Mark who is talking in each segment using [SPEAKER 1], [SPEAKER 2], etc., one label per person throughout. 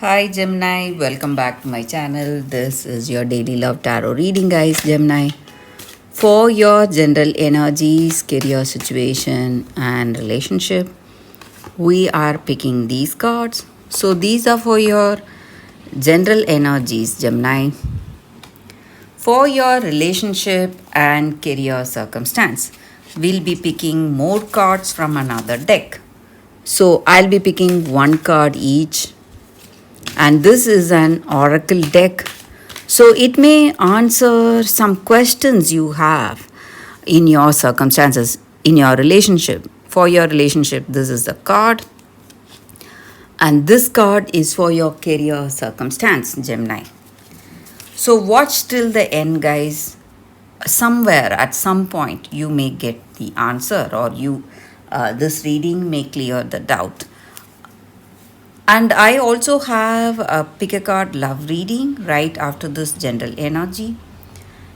[SPEAKER 1] Hi Gemini, welcome back to my channel. This is your daily love tarot reading, guys. Gemini, for your general energies, career situation, and relationship, we are picking these cards. So, these are for your general energies, Gemini, for your relationship and career circumstance. We'll be picking more cards from another deck. So, I'll be picking one card each, and this is an oracle deck, so it may answer some questions you have in your circumstances, in your relationship. For your relationship, this is the card, and this card is for your career circumstance, Gemini. So watch till the end, guys. Somewhere at some point you may get the answer, or you this reading may clear the doubt. And I also have a pick a card love reading right after this general energy.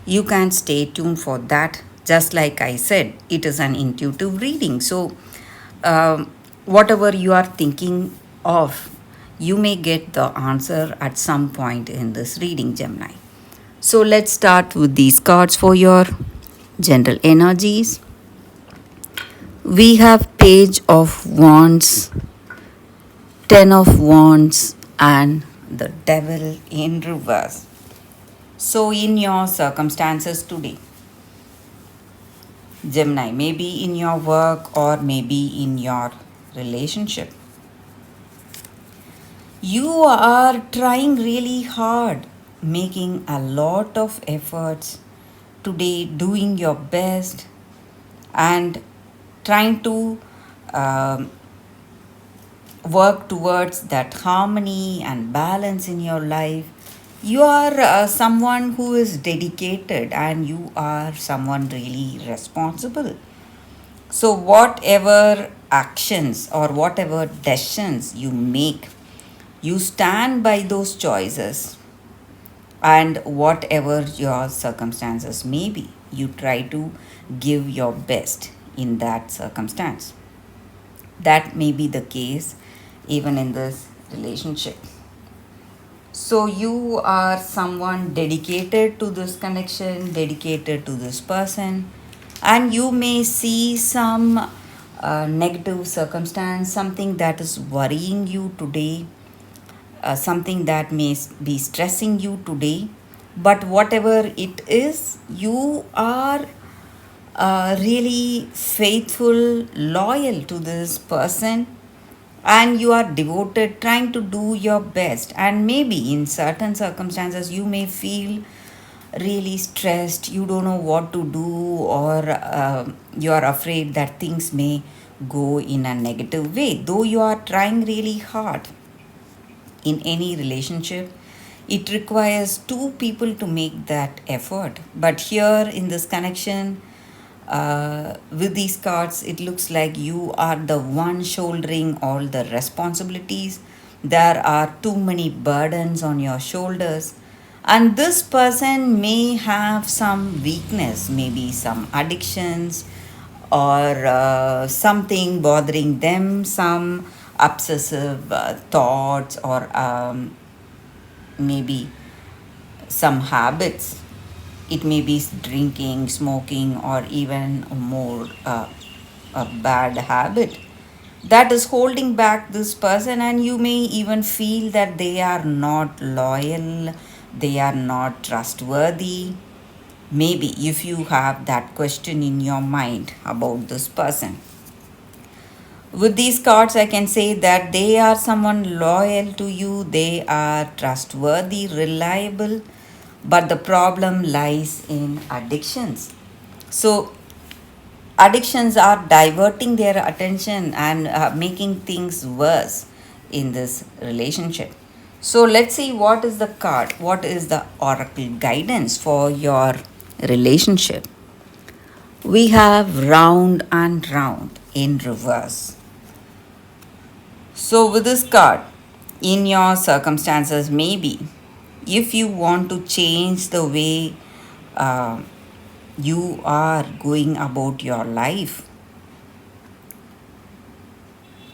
[SPEAKER 1] You can stay tuned for that. Just like I said, it is an intuitive reading. So, whatever you are thinking of, you may get the answer at some point in this reading, Gemini. So, let's start with these cards for your general energies. We have Page of Wands, Ten of Wands, and the Devil in reverse. So, in your circumstances today, Gemini, maybe in your work or maybe in your relationship, you are trying really hard, making a lot of efforts today, doing your best, and trying to um, work towards that harmony and balance in your life. You are someone who is dedicated, and you are someone really responsible. So, whatever actions or whatever decisions you make, you stand by those choices, and whatever your circumstances may be, you try to give your best in that circumstance. That may be the case even in this relationship. So, you are someone dedicated to this connection, dedicated to this person, and you may see some negative circumstance, something that is worrying you today, something that may be stressing you today. But whatever it is, you are really faithful, loyal to this person, and you are devoted, trying to do your best. And maybe in certain circumstances you may feel really stressed, you don't know what to do, or you are afraid that things may go in a negative way, though you are trying really hard. In any relationship, it requires two people to make that effort, but here in this connection, with these cards, it looks like you are the one shouldering all the responsibilities. There are too many burdens on your shoulders, and this person may have some weakness, maybe some addictions, or something bothering them, some obsessive thoughts, or maybe some habits. It may be drinking, smoking, or even more a bad habit that is holding back this person, and you may even feel that they are not loyal, they are not trustworthy. Maybe if you have that question in your mind about this person, with these cards, I can say that they are someone loyal to you, they are trustworthy, reliable, but the problem lies in addictions. So, addictions are diverting their attention and making things worse in this relationship. So, let's see what is the card, what is the oracle guidance for your relationship. We have round and round in reverse. So, with this card, in your circumstances, maybe if you want to change the way uh, you are going about your life,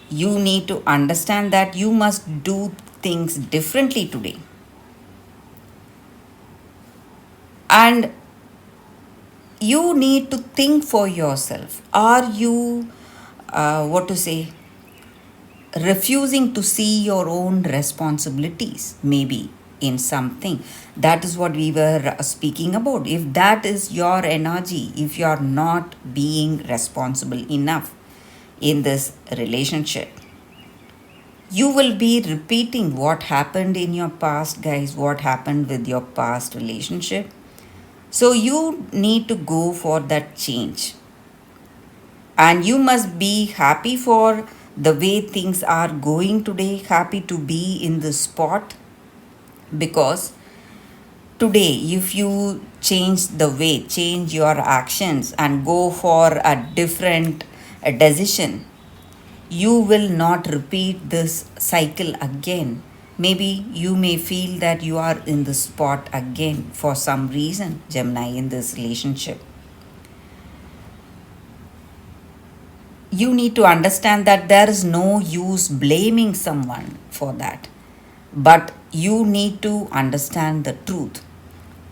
[SPEAKER 1] you need to understand that you must do things differently today. And you need to think for yourself. Are you, what to say, refusing to see your own responsibilities, maybe in something? That is what we were speaking about. If that is your energy, if you are not being responsible enough in this relationship, you will be repeating what happened in your past, guys, what happened with your past relationship. So you need to go for that change. And you must be happy for the way things are going today, happy to be in the spot, because today if you change the way, change your actions and go for a different decision, you will not repeat this cycle again. Maybe you may feel that you are in the spot again for some reason, Gemini, in this relationship. You need to understand that there is no use blaming someone for that. But you need to understand the truth.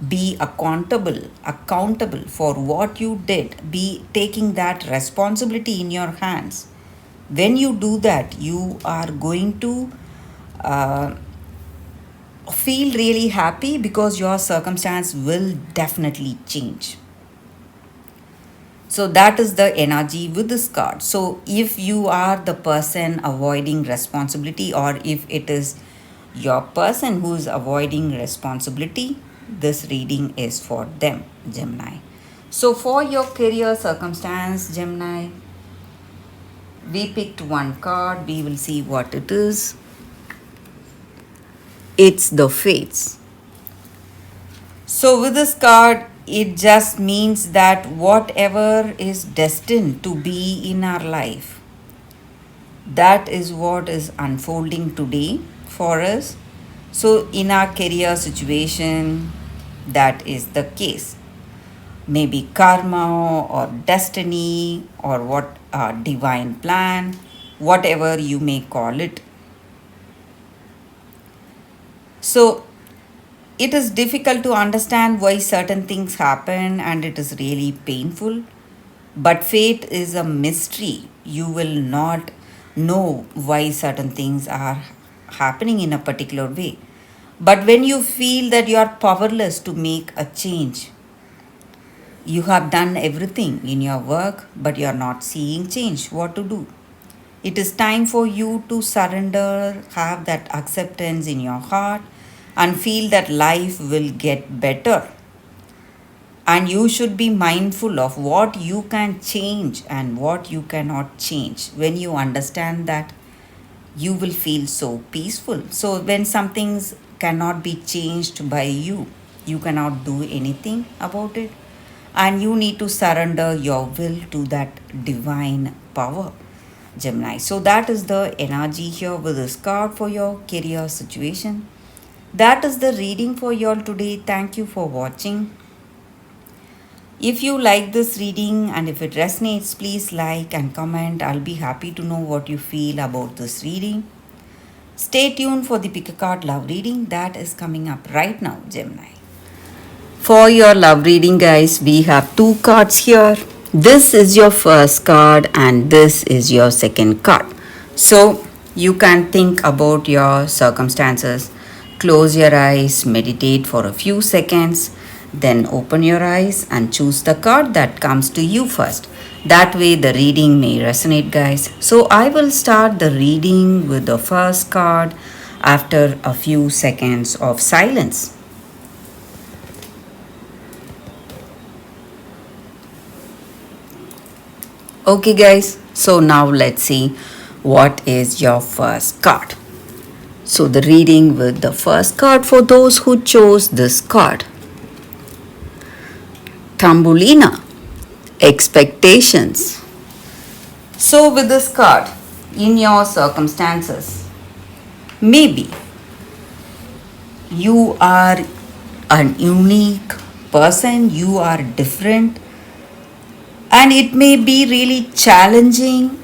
[SPEAKER 1] Be accountable for what you did. Be taking that responsibility in your hands. When you do that, you are going to uh, feel really happy because your circumstance will definitely change. So that is the energy with this card. So if you are the person avoiding responsibility, or if it is your person who is avoiding responsibility, this reading is for them, Gemini. So for your career circumstance, Gemini, we picked one card. We will see what it is. It's the Fates. So with this card, it just means that whatever is destined to be in our life, that is what is unfolding today for us. So in our career situation, that is the case. Maybe karma or destiny or what divine plan, whatever you may call it. So it is difficult to understand why certain things happen, and it is really painful. But fate is a mystery. You will not know why certain things are happening in a particular way. But when you feel that you are powerless to make a change, you have done everything in your work, but you are not seeing change, what to do? It is time for you to surrender, have that acceptance in your heart, and feel that life will get better. And you should be mindful of what you can change and what you cannot change. When you understand that, you will feel so peaceful. So when some things cannot be changed by you, you cannot do anything about it, and you need to surrender your will to that divine power, Gemini. So that is the energy here with this card for your career situation. That is the reading for you all today. Thank you for watching. If you like this reading and if it resonates, please like and comment. I'll be happy to know what you feel about this reading. Stay tuned for the pick a card love reading that is coming up right now, Gemini. For your love reading, guys, we have two cards here. This is your first card and this is your second card. So you can think about your circumstances. Close your eyes, meditate for a few seconds, then open your eyes and choose the card that comes to you first. That way the reading may resonate, guys. So I will start the reading with the first card after a few seconds of silence. Okay, guys, so now let's see what is your first card. So the reading with the first card for those who chose this card. Tambulina, expectations. So with this card, in your circumstances, maybe you are a unique person, you are different, and it may be really challenging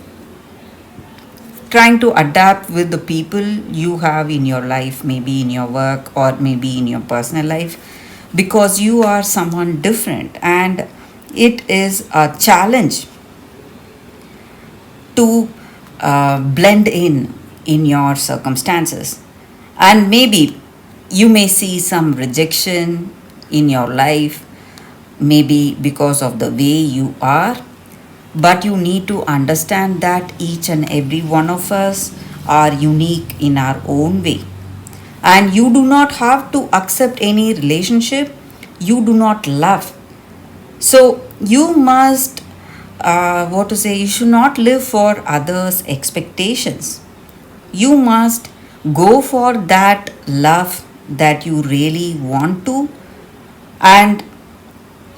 [SPEAKER 1] trying to adapt with the people you have in your life, maybe in your work or maybe in your personal life, because you are someone different, and it is a challenge to blend in your circumstances. And maybe you may see some rejection in your life, maybe because of the way you are, but you need to understand that each and every one of us are unique in our own way, and you do not have to accept any relationship you do not love. So you must, what to say, you should not live for others' expectations. You must go for that love that you really want to, and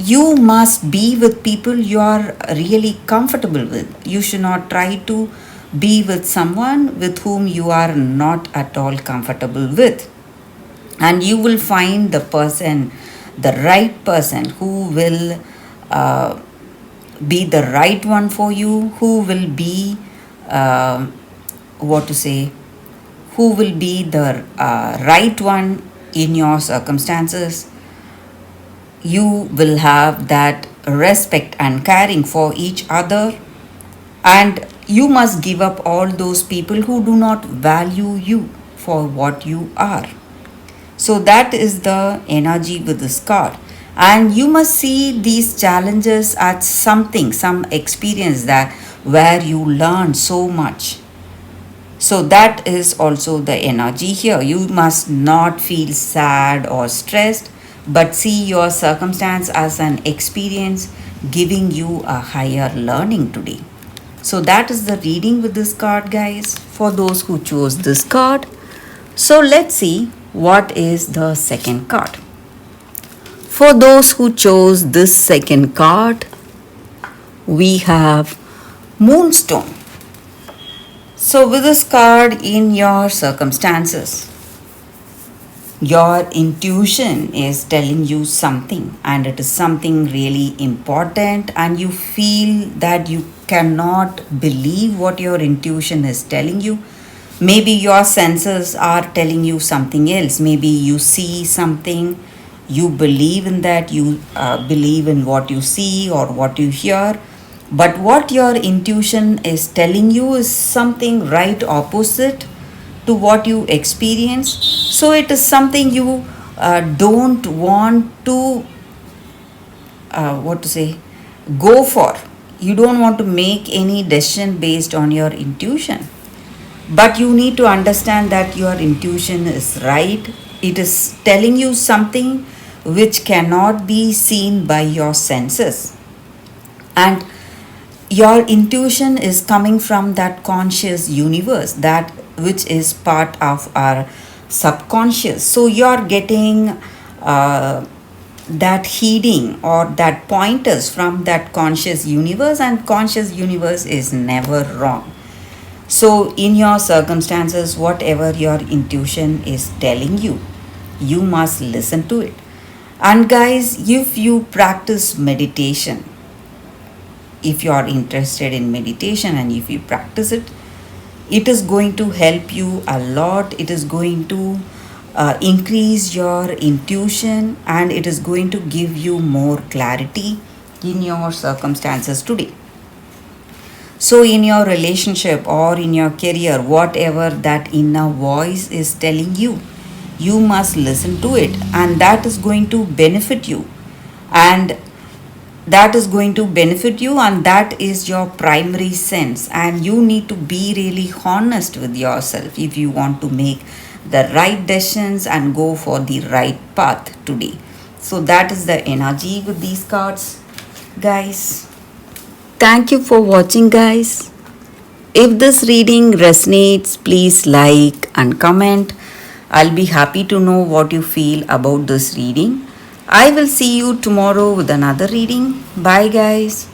[SPEAKER 1] you must be with people you are really comfortable with. You should not try to be with someone with whom you are not at all comfortable with. And you will find the person, the right person who will uh, be the right one for you, who will be, uh, what to say, who will be the right one in your circumstances. You will have that respect and caring for each other, and you must give up all those people who do not value you for what you are. So that is the energy with this card. And you must see these challenges as something, some experience that where you learn so much. So that is also the energy here. You must not feel sad or stressed, but see your circumstance as an experience giving you a higher learning today. So that is the reading with this card, guys, for those who chose this card. So let's see what is the second card. For those who chose this second card, we have Moonstone. So, with this card in your circumstances, your intuition is telling you something, and it is something really important, and you feel that you cannot believe what your intuition is telling you. Maybe your senses are telling you something else. Maybe you see something, you believe in that, you believe in what you see or what you hear, but what your intuition is telling you is something right opposite to what you experience. So it is something you don't want to, what to say, go for. You don't want to make any decision based on your intuition, but you need to understand that your intuition is right. It is telling you something which cannot be seen by your senses, and your intuition is coming from that conscious universe, that which is part of our subconscious. So you're getting that heeding or that pointers from that conscious universe, and conscious universe is never wrong. So in your circumstances, whatever your intuition is telling you, you must listen to it. And guys, if you practice meditation, if you are interested in meditation and if you practice it, it is going to help you a lot. It is going to increase your intuition, and it is going to give you more clarity in your circumstances today. So in your relationship or in your career, whatever that inner voice is telling you, you must listen to it, and that is going to benefit you. And that is going to benefit you, and that is your primary sense, and you need to be really honest with yourself if you want to make the right decisions and go for the right path today. So that is the energy with these cards, guys. Thank you for watching, guys. If this reading resonates, please like and comment. I'll be happy to know what you feel about this reading. I will see you tomorrow with another reading. Bye, guys.